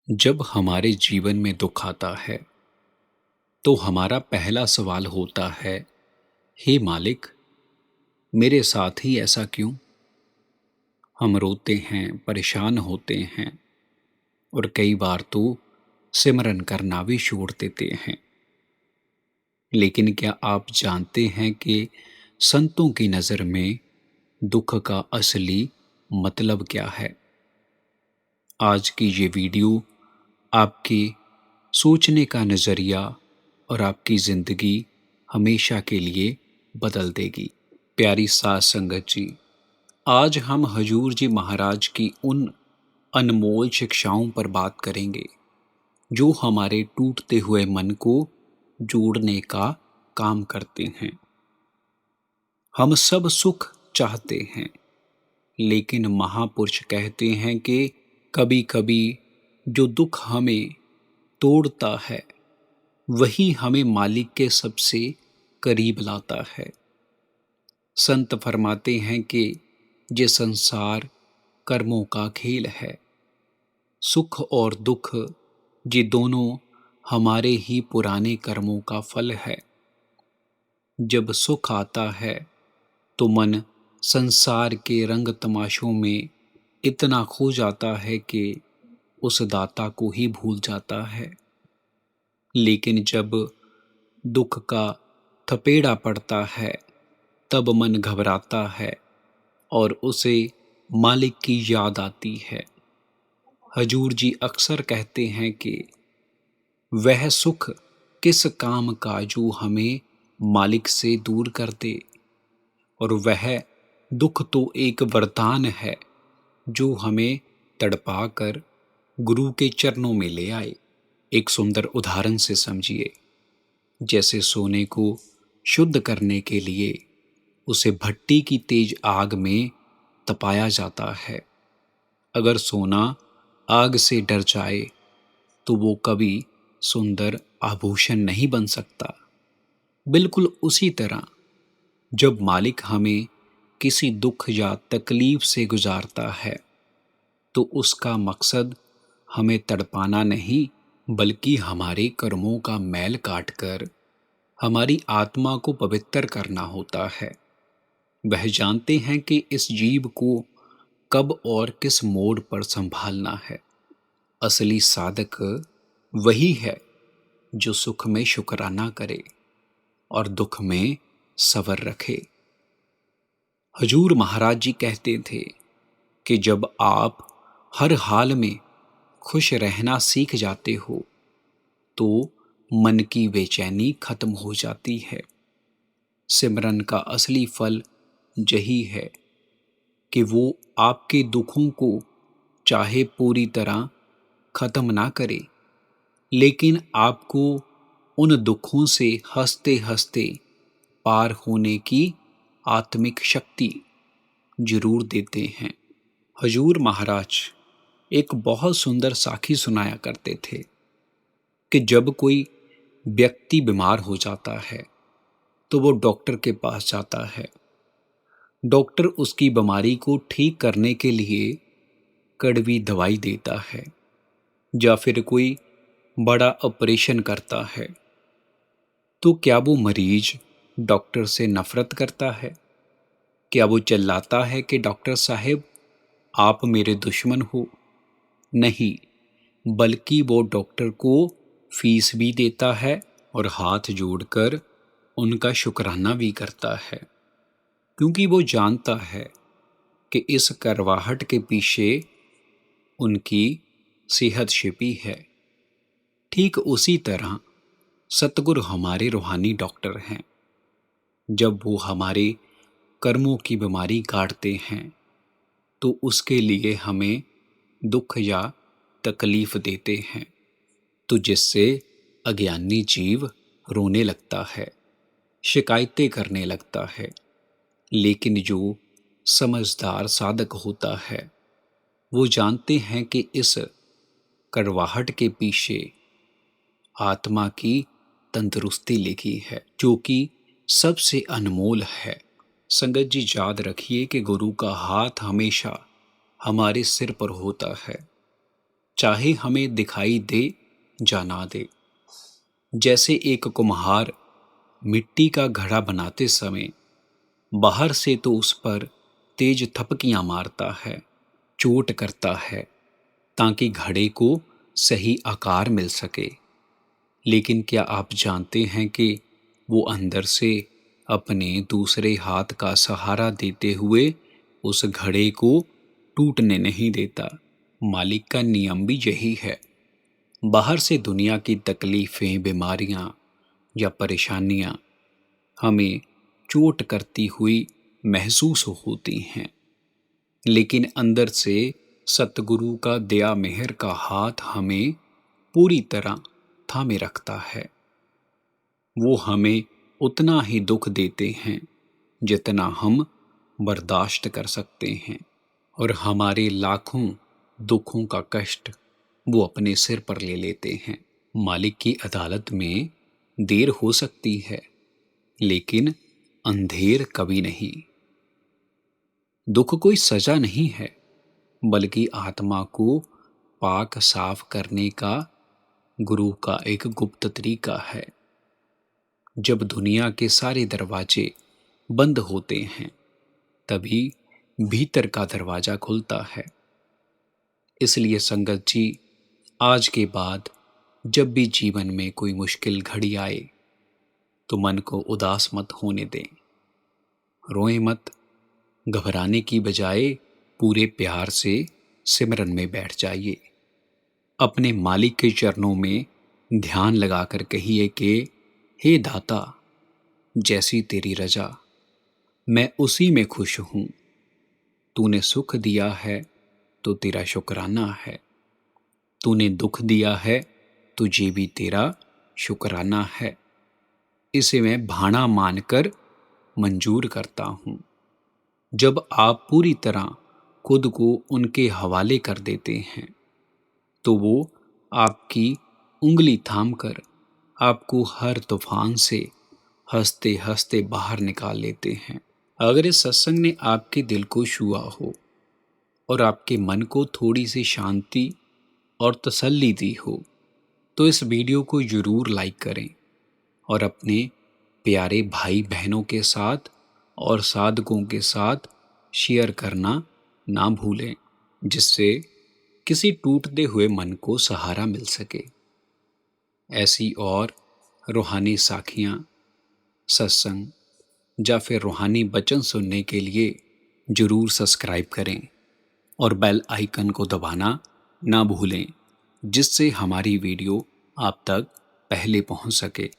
जब हमारे जीवन में दुख आता है तो हमारा पहला सवाल होता है, हे मालिक, मेरे साथ ही ऐसा क्यों? हम रोते हैं, परेशान होते हैं और कई बार तो सिमरन करना भी छोड़ देते हैं। लेकिन क्या आप जानते हैं कि संतों की नज़र में दुख का असली मतलब क्या है? आज की ये वीडियो आपके सोचने का नज़रिया और आपकी ज़िंदगी हमेशा के लिए बदल देगी। प्यारी साथ संगत जी, आज हम हजूर जी महाराज की उन अनमोल शिक्षाओं पर बात करेंगे जो हमारे टूटते हुए मन को जोड़ने का काम करते हैं। हम सब सुख चाहते हैं, लेकिन महापुरुष कहते हैं कि कभी-कभी जो दुख हमें तोड़ता है वही हमें मालिक के सबसे करीब लाता है। संत फरमाते हैं कि ये संसार कर्मों का खेल है। सुख और दुख ये दोनों हमारे ही पुराने कर्मों का फल है। जब सुख आता है तो मन संसार के रंग तमाशों में इतना खो जाता है कि उस दाता को ही भूल जाता है। लेकिन जब दुख का थपेड़ा पड़ता है तब मन घबराता है और उसे मालिक की याद आती है। हजूर जी अक्सर कहते हैं कि वह सुख किस काम का जो हमें मालिक से दूर कर दे, और वह दुख तो एक वरदान है जो हमें तड़पा कर गुरु के चरणों में ले आए। एक सुंदर उदाहरण से समझिए। जैसे सोने को शुद्ध करने के लिए उसे भट्टी की तेज आग में तपाया जाता है। अगर सोना आग से डर जाए तो वो कभी सुंदर आभूषण नहीं बन सकता। बिल्कुल उसी तरह जब मालिक हमें किसी दुख या तकलीफ से गुजारता है तो उसका मकसद हमें तड़पाना नहीं, बल्कि हमारे कर्मों का मैल काटकर हमारी आत्मा को पवित्र करना होता है। वह जानते हैं कि इस जीव को कब और किस मोड़ पर संभालना है। असली साधक वही है जो सुख में शुक्राना करे और दुख में सब्र रखे। हजूर महाराज जी कहते थे कि जब आप हर हाल में खुश रहना सीख जाते हो तो मन की बेचैनी खत्म हो जाती है। सिमरन का असली फल यही है कि वो आपके दुखों को चाहे पूरी तरह खत्म ना करे, लेकिन आपको उन दुखों से हंसते हंसते पार होने की आत्मिक शक्ति जरूर देते हैं। हजूर महाराज एक बहुत सुंदर साखी सुनाया करते थे कि जब कोई व्यक्ति बीमार हो जाता है तो वो डॉक्टर के पास जाता है। डॉक्टर उसकी बीमारी को ठीक करने के लिए कड़वी दवाई देता है या फिर कोई बड़ा ऑपरेशन करता है। तो क्या वो मरीज डॉक्टर से नफरत करता है? क्या वो चिल्लाता है कि डॉक्टर साहब, आप मेरे दुश्मन हो? नहीं, बल्कि वो डॉक्टर को फीस भी देता है और हाथ जोड़कर उनका शुक्राना भी करता है, क्योंकि वो जानता है कि इस करवाहट के पीछे उनकी सेहत छिपी है। ठीक उसी तरह सतगुरु हमारे रूहानी डॉक्टर हैं। जब वो हमारे कर्मों की बीमारी काटते हैं तो उसके लिए हमें दुख या तकलीफ देते हैं, तो जिससे अज्ञानी जीव रोने लगता है, शिकायतें करने लगता है। लेकिन जो समझदार साधक होता है वो जानते हैं कि इस कड़वाहट के पीछे आत्मा की तंदुरुस्ती लिखी है, जो कि सबसे अनमोल है। संगत जी, याद रखिए कि गुरु का हाथ हमेशा हमारे सिर पर होता है। चाहे हमें दिखाई दे या ना दे। जैसे एक कुम्हार मिट्टी का घड़ा बनाते समय बाहर से तो उस पर तेज थपकियां मारता है, चोट करता है, ताकि घड़े को सही आकार मिल सके। लेकिन क्या आप जानते हैं कि वो अंदर से अपने दूसरे हाथ का सहारा देते हुए उस घड़े को टूटने नहीं देता। मालिक का नियम भी यही है। बाहर से दुनिया की तकलीफें, बीमारियां या परेशानियां हमें चोट करती हुई महसूस होती हैं, लेकिन अंदर से सतगुरु का दया मेहर का हाथ हमें पूरी तरह थामे रखता है। वो हमें उतना ही दुख देते हैं जितना हम बर्दाश्त कर सकते हैं, और हमारे लाखों दुखों का कष्ट वो अपने सिर पर ले लेते हैं। मालिक की अदालत में देर हो सकती है, लेकिन अंधेर कभी नहीं। दुख कोई सजा नहीं है, बल्कि आत्मा को पाक साफ करने का गुरु का एक गुप्त तरीका है। जब दुनिया के सारे दरवाजे बंद होते हैं, तभी भीतर का दरवाजा खुलता है। इसलिए संगत जी, आज के बाद जब भी जीवन में कोई मुश्किल घड़ी आए, तो मन को उदास मत होने दें। रोएं मत। घबराने की बजाय पूरे प्यार से सिमरन में बैठ जाइए। अपने मालिक के चरणों में ध्यान लगाकर कहिए कि हे दाता, जैसी तेरी रजा, मैं उसी में खुश हूँ। तूने सुख दिया है तो तेरा शुक्राना है, तूने दुख दिया है तुझे भी तेरा शुक्राना है। इसे मैं भाना मानकर मंजूर करता हूँ। जब आप पूरी तरह खुद को उनके हवाले कर देते हैं, तो वो आपकी उंगली थामकर आपको हर तूफान से हंसते हंसते बाहर निकाल लेते हैं। अगर इस सत्संग ने आपके दिल को छुआ हो और आपके मन को थोड़ी सी शांति और तसल्ली दी हो, तो इस वीडियो को ज़रूर लाइक करें और अपने प्यारे भाई बहनों के साथ और साधकों के साथ शेयर करना ना भूलें, जिससे किसी टूटते हुए मन को सहारा मिल सके। ऐसी और रूहानी साखियाँ, सत्संग या फिर रूहानी वचन सुनने के लिए ज़रूर सब्सक्राइब करें और बेल आइकन को दबाना ना भूलें, जिससे हमारी वीडियो आप तक पहले पहुंच सके।